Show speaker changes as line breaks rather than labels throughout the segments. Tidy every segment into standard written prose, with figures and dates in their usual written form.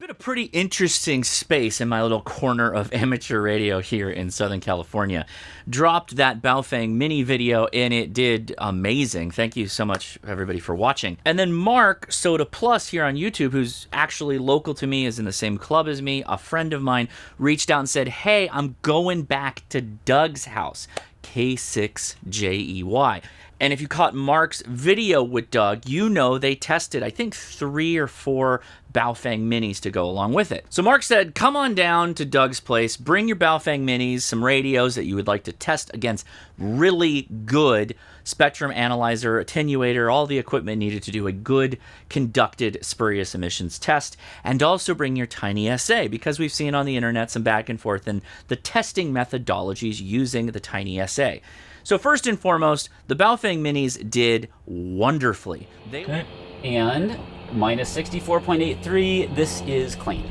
Been a pretty interesting space in my little corner of amateur radio here in Southern California. Dropped that Baofeng Mini video and it did amazing. Thank you so much, everybody, for watching. And then Mark Soda Plus here on YouTube, who's actually local to me, is in the same club as me, a friend of mine, reached out and said, hey, I'm going back to Doug's house, K6JEY. And if you caught Mark's video with Doug, you know they tested, I think, 3 or 4 Baofeng Minis to go along with it. So Mark said, come on down to Doug's place, bring your Baofeng Minis, some radios that you would like to test against really good spectrum analyzer, attenuator, all the equipment needed to do a good conducted spurious emissions test, and also bring your TinySA, because we've seen on the internet some back and forth in the testing methodologies using the TinySA. So first and foremost, the Baofeng Minis did wonderfully.
Okay. And minus 64.83, this is clean.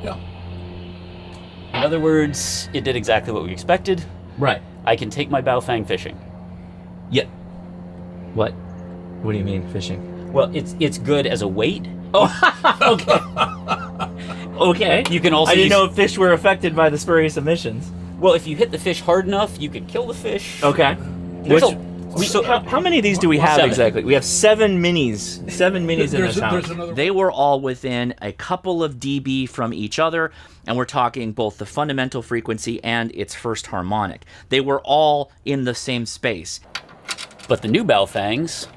Yeah.
In other words, it did exactly what we expected.
Right.
I can take my Baofeng fishing.
Yep. What? What do you mean fishing?
Well, it's good as a weight.
Oh, okay. Okay.
You can also
I didn't know if fish were affected by the spurious emissions.
Well, if you hit the fish hard enough, you could kill the fish.
Okay. How many of these do we have
7.
exactly? We have 7 minis. 7 minis in this house.
Another...
They were all within a couple of dB from each other, and we're talking both the fundamental frequency and its first harmonic. They were all in the same space.
But the new Baofengs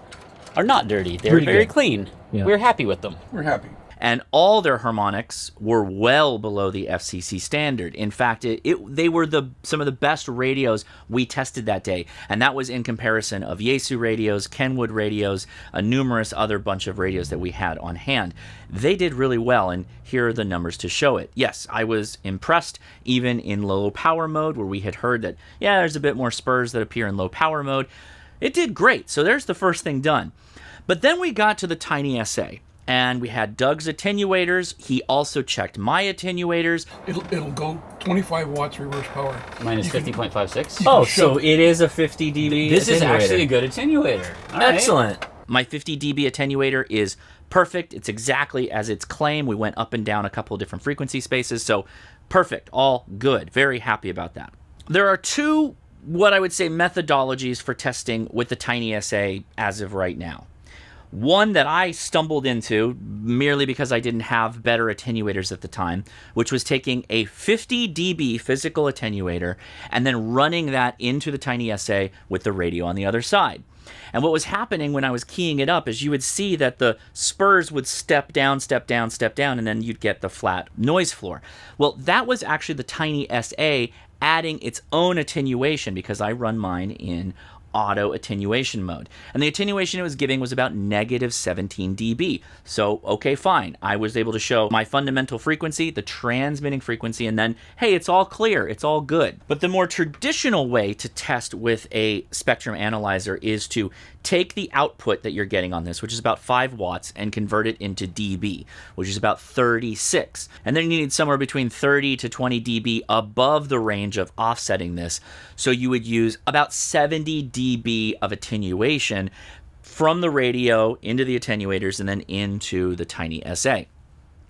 are not dirty. They're
Pretty
very
good.
clean.
Yeah.
We're happy with them.
We're happy.
And all their harmonics were well below the FCC standard. In fact, they were some of the best radios we tested that day. And that was in comparison of Yaesu radios, Kenwood radios, a numerous other bunch of radios that we had on hand. They did really well, and here are the numbers to show it. Yes, I was impressed even in low power mode, where we had heard that, yeah, there's a bit more spurs that appear in low power mode. It did great. So there's the first thing done. But then we got to the TinySA. And we had Doug's attenuators. He also checked my attenuators.
It'll go 25 watts reverse power.
Minus 50.56.
Oh, so it is a 50 dB
This is
attenuator.
actually a good attenuator. All right.
Excellent. My 50 dB attenuator is perfect. It's exactly as its claim. We went up and down a couple of different frequency spaces. So perfect. All good. Very happy about that. There are 2, what I would say, methodologies for testing with the TinySA as of right now. One that I stumbled into merely because I didn't have better attenuators at the time, which was taking a 50 dB physical attenuator and then running that into the TinySA with the radio on the other side. And what was happening when I was keying it up is you would see that the spurs would step down, step down, step down, and then you'd get the flat noise floor. Well, that was actually the TinySA adding its own attenuation, because I run mine in auto attenuation mode. And the attenuation it was giving was about negative 17 dB. So, okay, fine. I was able to show my fundamental frequency, the transmitting frequency, and then, hey, it's all clear. It's all good. But the more traditional way to test with a spectrum analyzer is to take the output that you're getting on this, which is about 5 watts, and convert it into dB, which is about 36. And then you need somewhere between 30 to 20 dB above the range of offsetting this. So you would use about 70 dB of attenuation from the radio into the attenuators and then into the TinySA.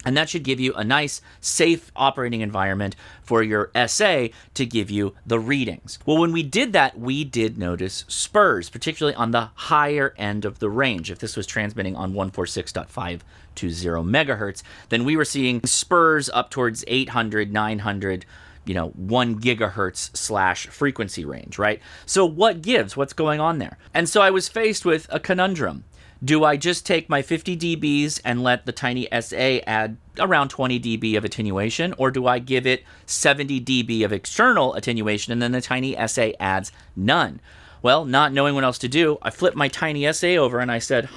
And that should give you a nice, safe operating environment for your SA to give you the readings. Well, when we did that, we did notice spurs, particularly on the higher end of the range. If this was transmitting on 146.520 megahertz, then we were seeing spurs up towards 800, 900, 1 gigahertz / frequency range, right? So what gives? What's going on there? And so I was faced with a conundrum. Do I just take my 50 dBs and let the TinySA add around 20 dB of attenuation, or do I give it 70 dB of external attenuation and then the TinySA adds none? Well, not knowing what else to do, I flipped my TinySA over and I said,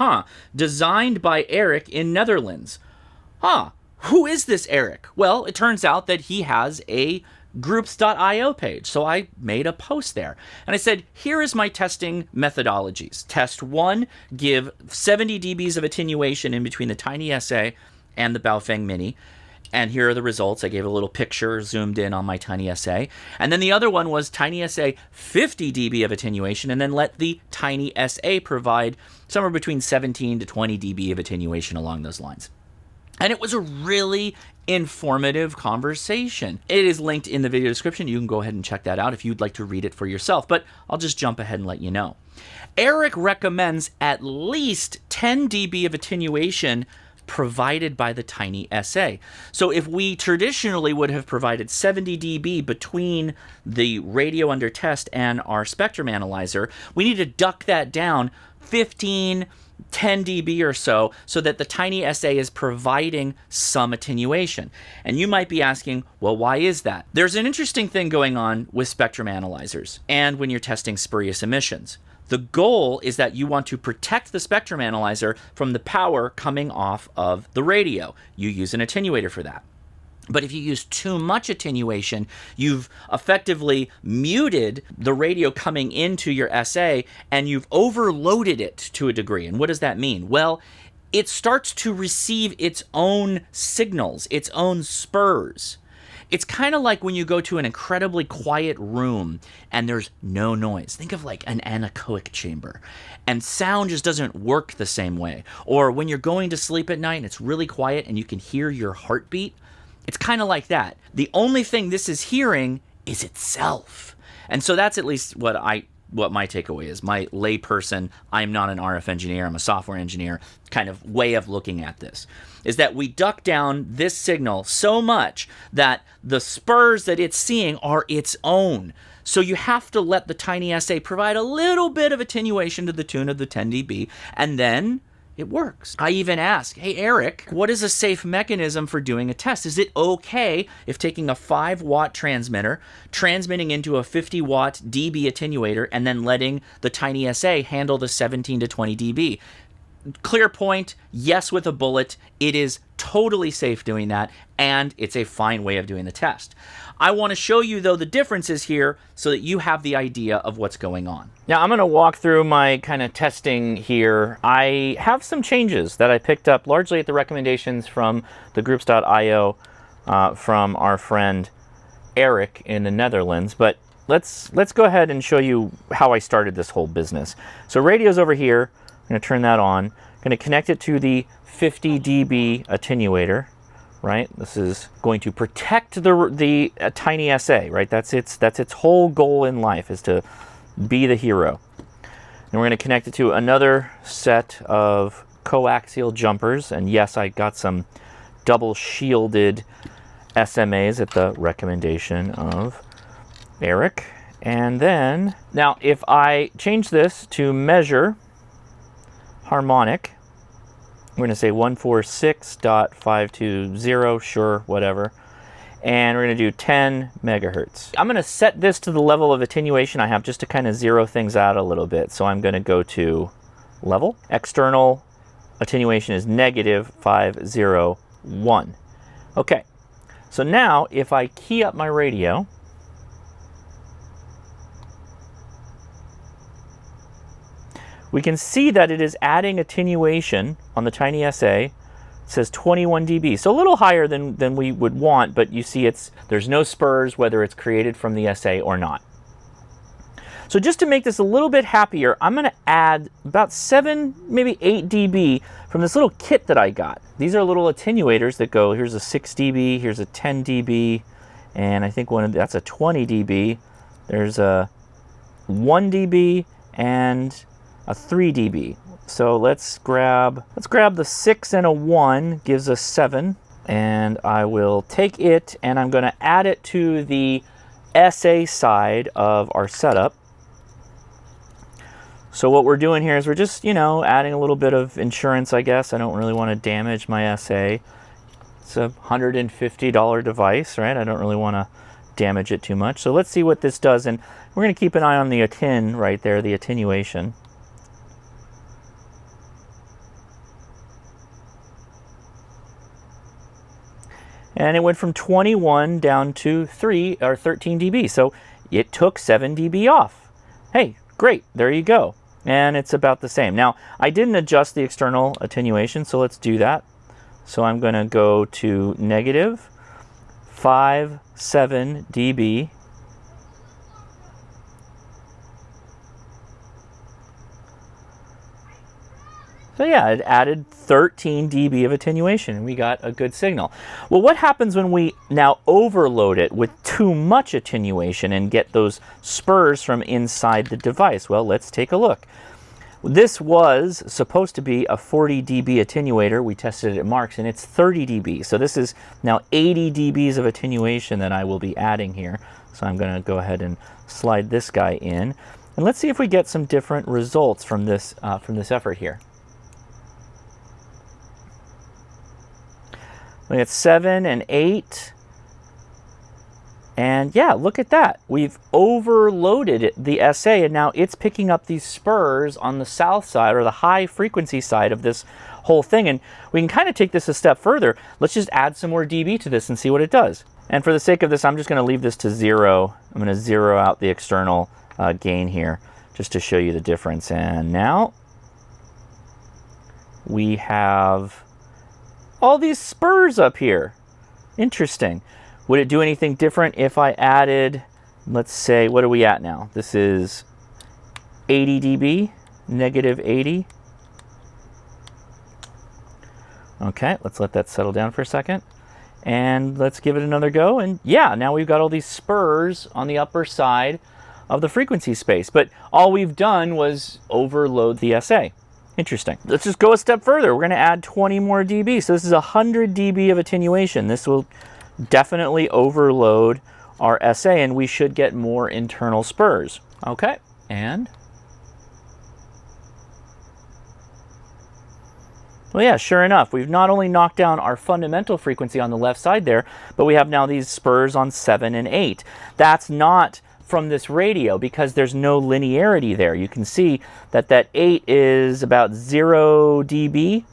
designed by Eric in Netherlands. Who is this Eric? Well, it turns out that he has a groups.io page. So I made a post there and I said, here is my testing methodologies. Test 1, give 70 dBs of attenuation in between the TinySA and the Baofeng Mini. And here are the results. I gave a little picture zoomed in on my TinySA. And then the other one was TinySA 50 dB of attenuation, and then let the TinySA provide somewhere between 17 to 20 dB of attenuation along those lines. And it was a really informative conversation. It is linked in the video description. You can go ahead and check that out if you'd like to read it for yourself, but I'll just jump ahead and let you know. Eric recommends at least 10 dB of attenuation provided by the TinySA. So if we traditionally would have provided 70 dB between the radio under test and our spectrum analyzer, we need to duck that down 15, 10 dB or so that the TinySA is providing some attenuation. And you might be asking, well, why is that? There's an interesting thing going on with spectrum analyzers and when you're testing spurious emissions. The goal is that you want to protect the spectrum analyzer from the power coming off of the radio. You use an attenuator for that. But if you use too much attenuation, you've effectively muted the radio coming into your SA and you've overloaded it to a degree. And what does that mean? Well, it starts to receive its own signals, its own spurs. It's kind of like when you go to an incredibly quiet room and there's no noise. Think of like an anechoic chamber. And sound just doesn't work the same way. Or when you're going to sleep at night and it's really quiet and you can hear your heartbeat. It's kind of like that. The only thing this is hearing is itself. And so that's at least what my takeaway is. My layperson, I'm not an RF engineer, I'm a software engineer, kind of way of looking at this, is that we duck down this signal so much that the spurs that it's seeing are its own. So you have to let the TinySA provide a little bit of attenuation to the tune of the 10 dB, and then it works. I even ask, hey, Eric, what is a safe mechanism for doing a test? Is it okay if taking a 5-watt transmitter, transmitting into a 50-watt dB attenuator, and then letting the TinySA handle the 17 to 20 dB? Clear point, yes with a bullet. It is totally safe doing that, and it's a fine way of doing the test. I want to show you, though, the differences here so that you have the idea of what's going on. Now, I'm going to walk through my kind of testing here. I have some changes that I picked up largely at the recommendations from the groups.io from our friend Eric in the Netherlands, but let's go ahead and show you how I started this whole business. So radio's over here. I'm going to turn that on. I'm going to connect it to the 50 dB attenuator. Right, this is going to protect the TinySA. Right, that's its whole goal in life, is to be the hero. And we're going to connect it to another set of coaxial jumpers. And yes, I got some double shielded SMAs at the recommendation of Eric. And then now, if I change this to measure harmonic, we're going to say 146.520, sure, whatever. And we're going to do 10 megahertz. I'm going to set this to the level of attenuation I have just to kind of zero things out a little bit. So I'm going to go to level. External attenuation is negative 501. Okay, so now if I key up my radio, we can see that it is adding attenuation on the TinySA. It says 21 dB, so a little higher than we would want, but you see there's no spurs whether it's created from the SA or not. So just to make this a little bit happier, I'm going to add about 7, maybe 8 dB from this little kit that I got. These are little attenuators that go, here's a 6 dB, here's a 10 dB, and I think that's a 20 dB. There's a 1 dB and a 3 dB. So let's grab the 6 and a 1, gives us 7, and I will take it and I'm going to add it to the SA side of our setup. So what we're doing here is we're just, adding a little bit of insurance, I guess. I don't really want to damage my SA. It's a $150 device, right? I don't really want to damage it too much. So let's see what this does, and we're going to keep an eye on the atten right there, the attenuation. And it went from 21 down to 13 dB. So it took 7 dB off. Hey, great, there you go. And it's about the same. Now, I didn't adjust the external attenuation, so let's do that. So I'm going to go to negative 5.7 dB. So yeah, it added 13 dB of attenuation, and we got a good signal. Well, what happens when we now overload it with too much attenuation and get those spurs from inside the device? Well, let's take a look. This was supposed to be a 40 dB attenuator. We tested it at Mark's, and it's 30 dB. So this is now 80 dBs of attenuation that I will be adding here. So I'm going to go ahead and slide this guy in, and let's see if we get some different results from this effort here. We got 7 and 8. And yeah, look at that. We've overloaded the SA, and now it's picking up these spurs on the south side, or the high frequency side of this whole thing. And we can kind of take this a step further. Let's just add some more dB to this and see what it does. And for the sake of this, I'm just going to leave this to 0. I'm going to zero out the external gain here just to show you the difference. And now we have all these spurs up here. Interesting. Would it do anything different if I added, let's say, what are we at now? This is 80 dB, negative 80. Okay, let's let that settle down for a second. And let's give it another go. And yeah, now we've got all these spurs on the upper side of the frequency space. But all we've done was overload the SA. Interesting. Let's just go a step further. We're going to add 20 more dB. So this is 100 dB of attenuation. This will definitely overload our SA, and we should get more internal spurs. Okay, and well, yeah, sure enough, we've not only knocked down our fundamental frequency on the left side there, but we have now these spurs on 7 and 8. That's not from this radio because there's no linearity there. You can see that that 8 is about 0 dB,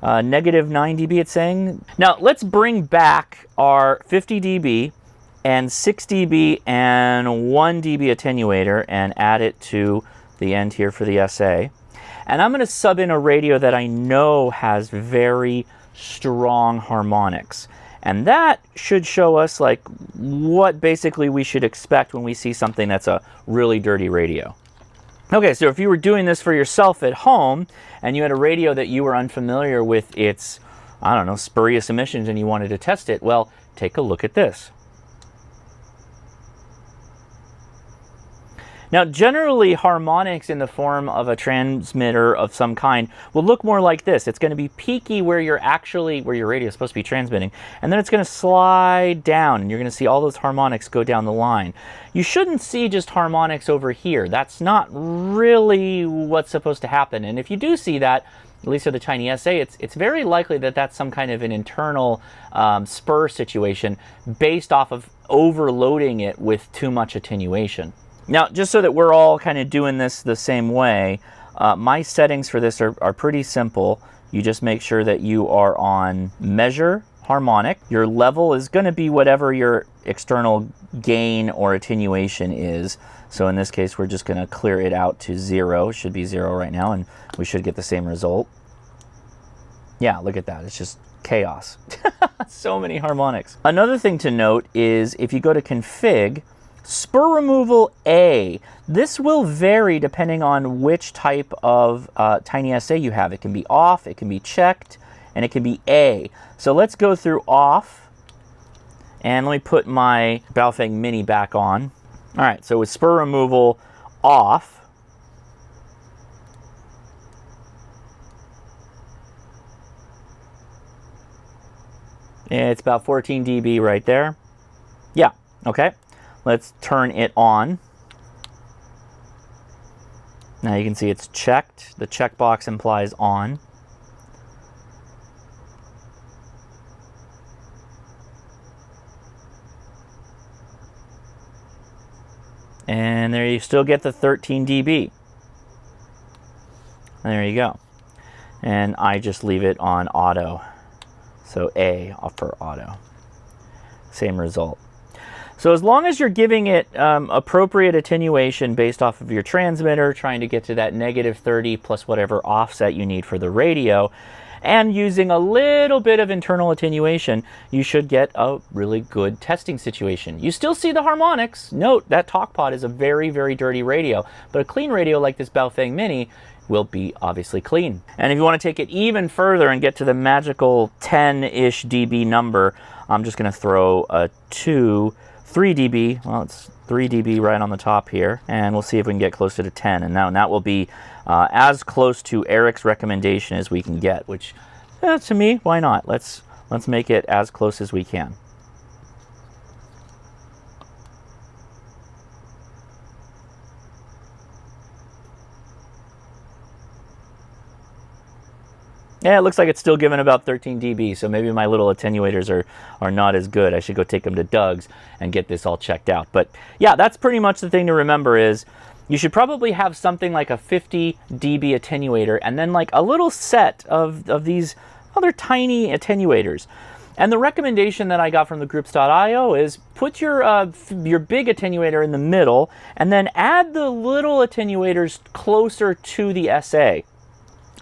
negative 9 dB it's saying. Now let's bring back our 50 dB and 6 dB and 1 dB attenuator and add it to the end here for the SA. And I'm going to sub in a radio that I know has very strong harmonics. And that should show us like what basically we should expect when we see something that's a really dirty radio. Okay, so if you were doing this for yourself at home and you had a radio that you were unfamiliar with its, I don't know, spurious emissions and you wanted to test it, well, take a look at this. Now, generally, harmonics in the form of a transmitter of some kind will look more like this. It's going to be peaky where your radio is supposed to be transmitting, and then it's going to slide down, and you're going to see all those harmonics go down the line. You shouldn't see just harmonics over here. That's not really what's supposed to happen. And if you do see that, at least with the TinySA, it's very likely that that's some kind of an internal spur situation based off of overloading it with too much attenuation. Now, just so that we're all kind of doing this the same way, my settings for this are pretty simple. You just make sure that you are on measure harmonic. Your level is going to be whatever your external gain or attenuation is. So in this case, we're just going to clear it out to 0. It should be 0 right now, and we should get the same result. Yeah, look at that. It's just chaos. So many harmonics. Another thing to note is if you go to config, spur removal A. This will vary depending on which type of TinySA you have. It can be off, it can be checked, and it can be A. So let's go through off, and let me put my Baofeng Mini back on. All right, so with spur removal off, it's about 14 dB right there. Yeah, okay. Let's turn it on. Now you can see it's checked. The checkbox implies on. And there you still get the 13 dB. There you go. And I just leave it on auto. So A for auto. Same result. So as long as you're giving it appropriate attenuation based off of your transmitter, trying to get to that negative 30 plus whatever offset you need for the radio, and using a little bit of internal attenuation, you should get a really good testing situation. You still see the harmonics. Note that TalkPod is a very, very dirty radio, but a clean radio like this Baofeng Mini will be obviously clean. And if you want to take it even further and get to the magical 10-ish dB number, I'm just going to throw a 3 dB. Well, it's 3 dB right on the top here, and we'll see if we can get closer to 10. And now that will be as close to Eric's recommendation as we can get, which to me, why not? Let's make it as close as we can. Yeah, it looks like it's still giving about 13 dB, so maybe my little attenuators are not as good. I should go take them to Doug's and get this all checked out. But yeah, that's pretty much the thing to remember is you should probably have something like a 50 dB attenuator and then like a little set of these other tiny attenuators. And the recommendation that I got from the groups.io is put your big attenuator in the middle and then add the little attenuators closer to the SA.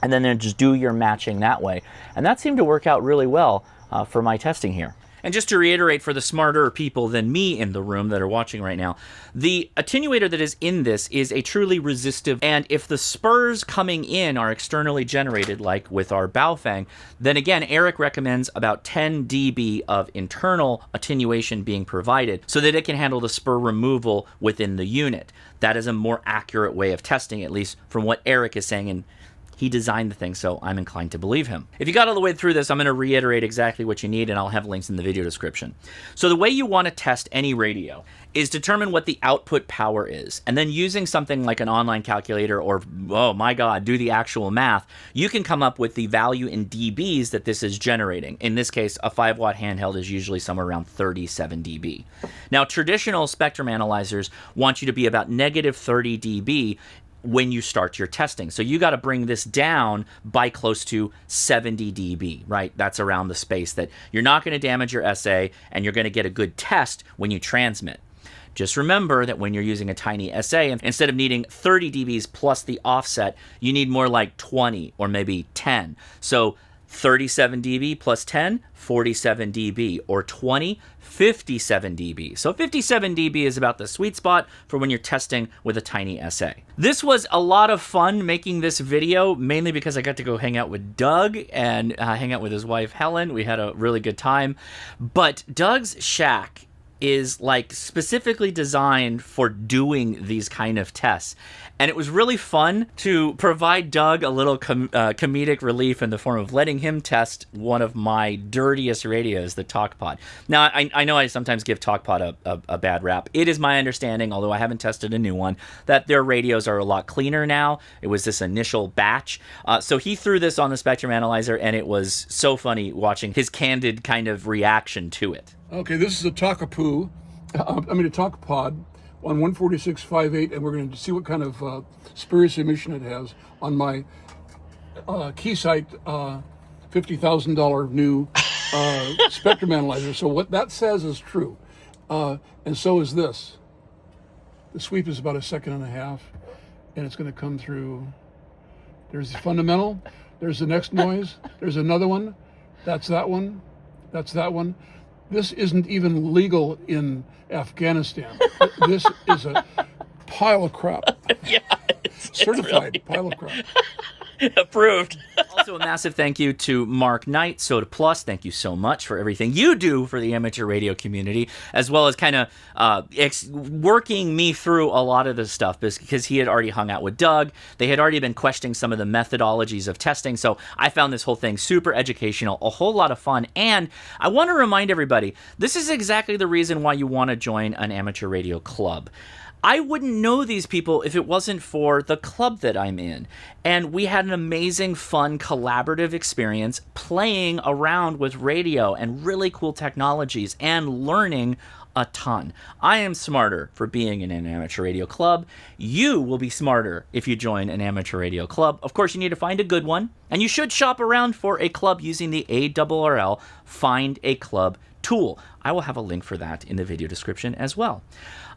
And then just do your matching that way. And that seemed to work out really well for my testing here. And just to reiterate for the smarter people than me in the room that are watching right now, the attenuator that is in this is a truly resistive, and if the spurs coming in are externally generated, like with our Baofeng, then again, Eric recommends about 10 dB of internal attenuation being provided so that it can handle the spur removal within the unit. That is a more accurate way of testing, at least from what Eric is saying, and he designed the thing, so I'm inclined to believe him. If you got all the way through this, I'm going to reiterate exactly what you need, and I'll have links in the video description. So the way you want to test any radio is determine what the output power is, and then using something like an online calculator or, oh my god, do the actual math, you can come up with the value in dBs that this is generating. In this case, a 5-watt handheld is usually somewhere around 37 dB. Now, traditional spectrum analyzers want you to be about negative 30 dB when you start your testing. So you got to bring this down by close to 70 dB, right? That's around the space that you're not going to damage your SA and you're going to get a good test when you transmit. Just remember that when you're using a TinySA, instead of needing 30 dBs plus the offset, you need more like 20 or maybe 10. So 37 dB plus 10, 47 dB, or 20, 57 dB. So 57 dB is about the sweet spot for when you're testing with a TinySA. This was a lot of fun making this video, mainly because I got to go hang out with Doug and hang out with his wife Helen. We had a really good time. But Doug's shack is like specifically designed for doing these kind of tests. And it was really fun to provide Doug a little comedic relief in the form of letting him test one of my dirtiest radios, the TalkPod. Now, I know I sometimes give TalkPod a bad rap. It is my understanding, although I haven't tested a new one, that their radios are a lot cleaner now. It was this initial batch. So he threw this on the Spectrum Analyzer, and it was so funny watching his candid kind of reaction to it.
Okay, this is a TalkPod on 146.58, and we're going to see what kind of spurious emission it has on my Keysight $50,000 new spectrum analyzer. So what that says is true, and so is this. The sweep is about 1.5 seconds, and it's going to come through. There's the fundamental, there's the next noise, there's another one, that's that one, that's that one. This isn't even legal in Afghanistan. This is a pile of crap.
Yeah,
certified pile of crap.
Approved. Also, a massive thank you to Mark Knight, Soda Plus. Thank you so much for everything you do for the amateur radio community, as well as kind of working me through a lot of this stuff, because he had already hung out with Doug. They had already been questioning some of the methodologies of testing, so I found this whole thing super educational, a whole lot of fun, and I want to remind everybody, this is exactly the reason why you want to join an amateur radio club. I wouldn't know these people if it wasn't for the club that I'm in. And we had an amazing, fun, collaborative experience playing around with radio and really cool technologies and learning a ton. I am smarter for being in an amateur radio club. You will be smarter if you join an amateur radio club. Of course, you need to find a good one, and you should shop around for a club using the ARRL Find a Club tool. I will have a link for that in the video description as well.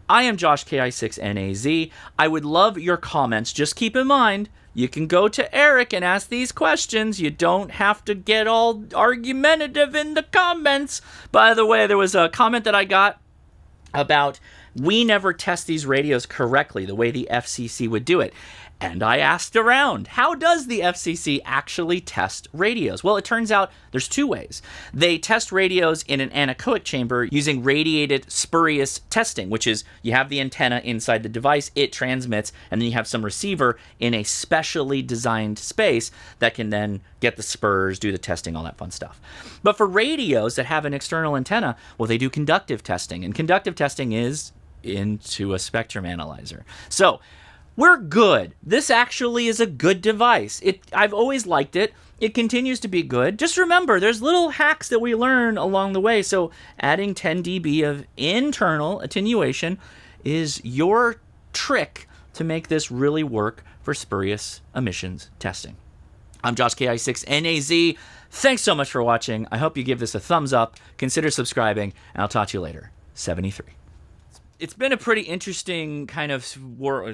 I am Josh, KI6NAZ. I would love your comments. Just keep in mind, you can go to Eric and ask these questions. You don't have to get all argumentative in the comments. By the way, there was a comment that I got about we never test these radios correctly, the way the FCC would do it. And I asked around, how does the FCC actually test radios? Well, it turns out there's two ways. They test radios in an anechoic chamber using radiated spurious testing, which is you have the antenna inside the device, it transmits, and then you have some receiver in a specially designed space that can then get the spurs, do the testing, all that fun stuff. But for radios that have an external antenna, well, they do conductive testing, and conductive testing is into a spectrum analyzer. So we're good. This actually is a good device. I've always liked it. It continues to be good. Just remember, there's little hacks that we learn along the way. So adding 10 dB of internal attenuation is your trick to make this really work for spurious emissions testing. I'm Josh KI6NAZ. Thanks so much for watching. I hope you give this a thumbs up. Consider subscribing, and I'll talk to you later. 73. It's been a pretty interesting kind of war.